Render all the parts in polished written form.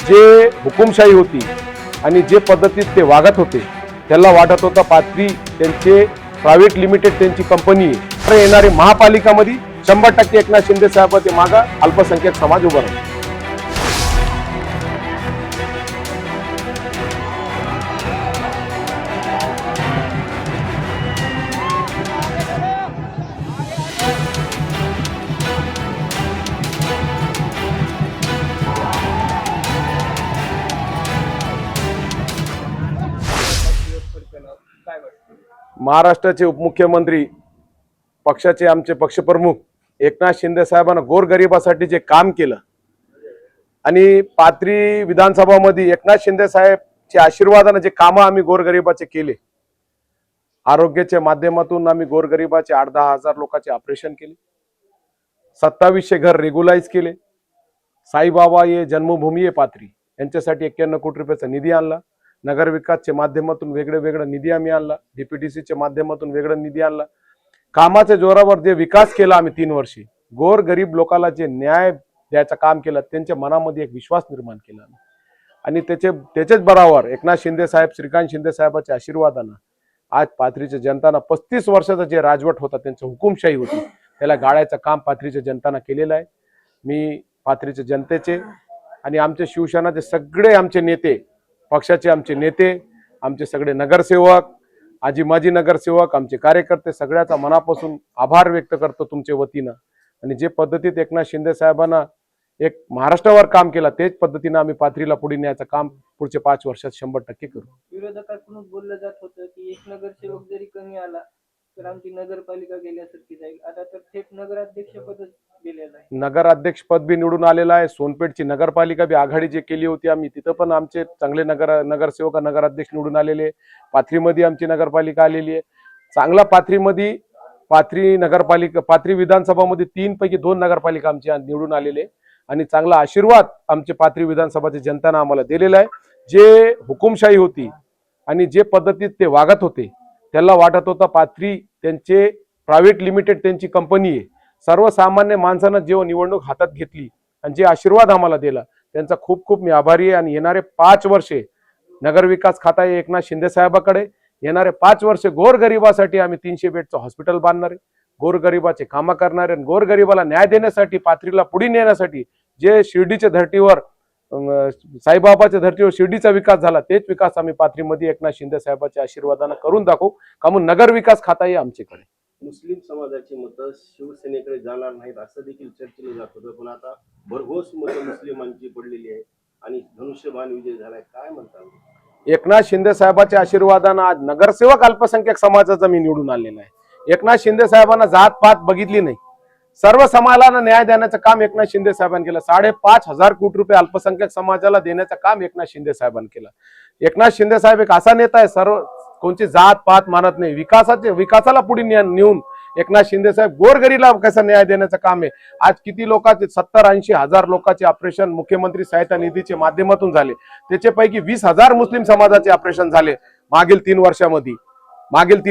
जे हुकुमशाही होती आणि जे पद्धतीत ते वागत होते त्याला वाटत होतं पाथरी त्यांचे प्रायव्हेट लिमिटेड त्यांची कंपनी आहे. तर येणारी महापालिकामध्ये 100% एकनाथ शिंदे साहेबांचे मागे अल्पसंख्याक समाज उभा राहील. महाराष्ट्राचे उपमुख्यमंत्री पक्षाचे आमचे पक्षप्रमुख एकनाथ शिंदे साहेबांना गोरगरिबासाठी जे काम केलं आणि पाथरी विधानसभामध्ये एकनाथ शिंदे साहेबच्या आशीर्वादाने जे कामं आम्ही गोरगरिबाचे केले, आरोग्याच्या माध्यमातून आम्ही गोरगरिबाचे 8-10 हजार लोकांचे ऑपरेशन केले, 2700 घर रेग्युलाइज केले, साईबाबा ये जन्मभूमी आहे पाथरी यांच्यासाठी 91 कोटी रुपयाचा निधी आणला, नगर विकासच्या माध्यमातून वेगळं निधी आम्ही आणला, डीपीडीसीच्या माध्यमातून वेगळा निधी आणला. कामाच्या जोरावर जे विकास केला आम्ही 3 वर्षे, गोर गरीब लोकांना जे न्याय द्यायचं काम केलं, त्यांच्या मनामध्ये एक विश्वास निर्माण केला आणि त्याच्याच बरोबर एकनाथ शिंदे साहेब, श्रीकांत शिंदे साहेबांच्या आशीर्वादानं आज पाथरीच्या जनताना 35 वर्षाचा जे राजवट होता, त्यांची हुकुमशाही होती, त्याला गाळायचं काम पाथरीच्या जनताना केलेलं आहे. मी पाथरीच्या जनतेचे आणि आमचे शिवसेनाचे सगळे आमचे नेते, पक्षाचे आमचे नेते, आमचे सगळे नगरसेवक, आजी माजी नगरसेवक, आमचे कार्यकर्ते सगळ्याचा मनापासून आभार व्यक्त करतो तुमच्या वतीनं. आणि जे पद्धतीत एकनाथ शिंदे साहेबांना एक महाराष्ट्रावर काम केलं, तेच पद्धतीनं आम्ही पाथरीला पुढे न्यायचं काम पुढच्या 5 वर्षात 100% करू. विरोधकांकडून बोललं जात होतं की एक नगरसेवक जरी कमी आला तर आमची नगरपालिका गेल्यासारखी जाईल. आता तर थेट नगराध्यक्ष पदच गेलेलं आहे. नगराध्यक्ष पद बी निवडून आलेलं आहे. सोनपेठची नगरपालिका बी आघाडी जे केली होती आम्ही, तिथं पण आमचे चांगले नगरसेवक नगराध्यक्ष निवडून आलेले. पाथरीमध्ये आमची नगरपालिका आलेली आहे. चांगला पाथरीमध्ये पाथरी नगरपालिका, पाथरी विधानसभामध्ये 3 पैकी 2 नगरपालिका आमची निवडून आलेले आणि चांगला आशीर्वाद आमचे पाथरी विधानसभाच्या जनतानं आम्हाला दिलेला आहे. जे हुकुमशाही होती आणि जे पद्धतीत ते वागत होते त्याला वाटत होतं पाथरी त्यांचे प्रायव्हेट लिमिटेड त्यांची कंपनी आहे. सर्वसामान्य माणसानं जेव्हा निवडणूक हातात घेतली आणि जे आशीर्वाद आम्हाला दिला त्यांचा खूप खूप मी आभारी आहे. आणि येणारे 5 वर्षे नगरविकास खाता आहे एकनाथ शिंदे साहेबाकडे. येणारे 5 वर्षे गोरगरिबासाठी आम्ही 300 बेडचं हॉस्पिटल बांधणार आहे, गोरगरिबाचे कामं करणार आहे. गोरगरिबाला न्याय देण्यासाठी, पाथरीला पुढे नेण्यासाठी जे शिर्डीच्या धर्तीवर, साईबाबाच्या धर्तीवर शिर्डीचा विकास झाला, तेच विकास आम्ही पाथरीमध्ये एकनाथ शिंदे साहेबांच्या आशीर्वादानं करून दाखवू. का म्हणून नगर विकास खाता आहे आमच्याकडे. मुस्लिम समाजाची मतं शिवसेनेकडे जाणार नाहीत असं देखील चर्चेलं जात होतं, पण आता भरघोस मतं मुस्लिमांची पडलेली आहे आणि धनुष्यबाण विजय झालाय. काय म्हणतात? एकनाथ शिंदे साहेबांच्या आशीर्वादानं आज नगरसेवक अल्पसंख्याक समाजाचा मी निवडून आलेला आहे. एकनाथ शिंदे साहेबांना जात पात बघितली नाही, सर्व समाजाला न्याय देण्याचं काम एकनाथ शिंदे साहेबांनी केलं. 5,500 कोटी रुपये अल्पसंख्याक समाजाला देण्याचं काम एकनाथ शिंदे साहेबांनी केलं. एकनाथ शिंदे साहेब एक असा नेता आहे, सर्व कोणची जात पात मानत नाही, विकासाला पुढे नेऊन एकनाथ शिंदे साहेब गोरगरीला कसा न्याय देण्याचं काम आहे. आज किती लोकांचे 70-80 हजार लोकांचे ऑपरेशन मुख्यमंत्री सहायता निधीच्या माध्यमातून झाले, त्याच्यापैकी 20,000 मुस्लिम समाजाचे ऑपरेशन झाले मागील 3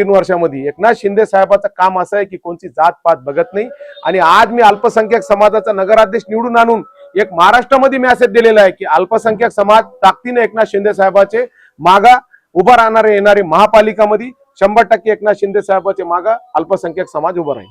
वर्षामध्ये. एकनाथ शिंदे साहेबांचं काम असं आहे की कोणती जात पात बघत नाही. आणि आज मी अल्पसंख्याक समाजाचा नगराध्यक्ष निवडून आणून एक महाराष्ट्रामध्ये मेसेज दिलेला आहे की अल्पसंख्याक समाज ताकदीने एकनाथ शिंदे साहेबांचे मागा उभा राहणारे. येणारे महापालिकामध्ये 100% एकनाथ शिंदे साहेबांचे मागे अल्पसंख्याक समाज उभा राहील.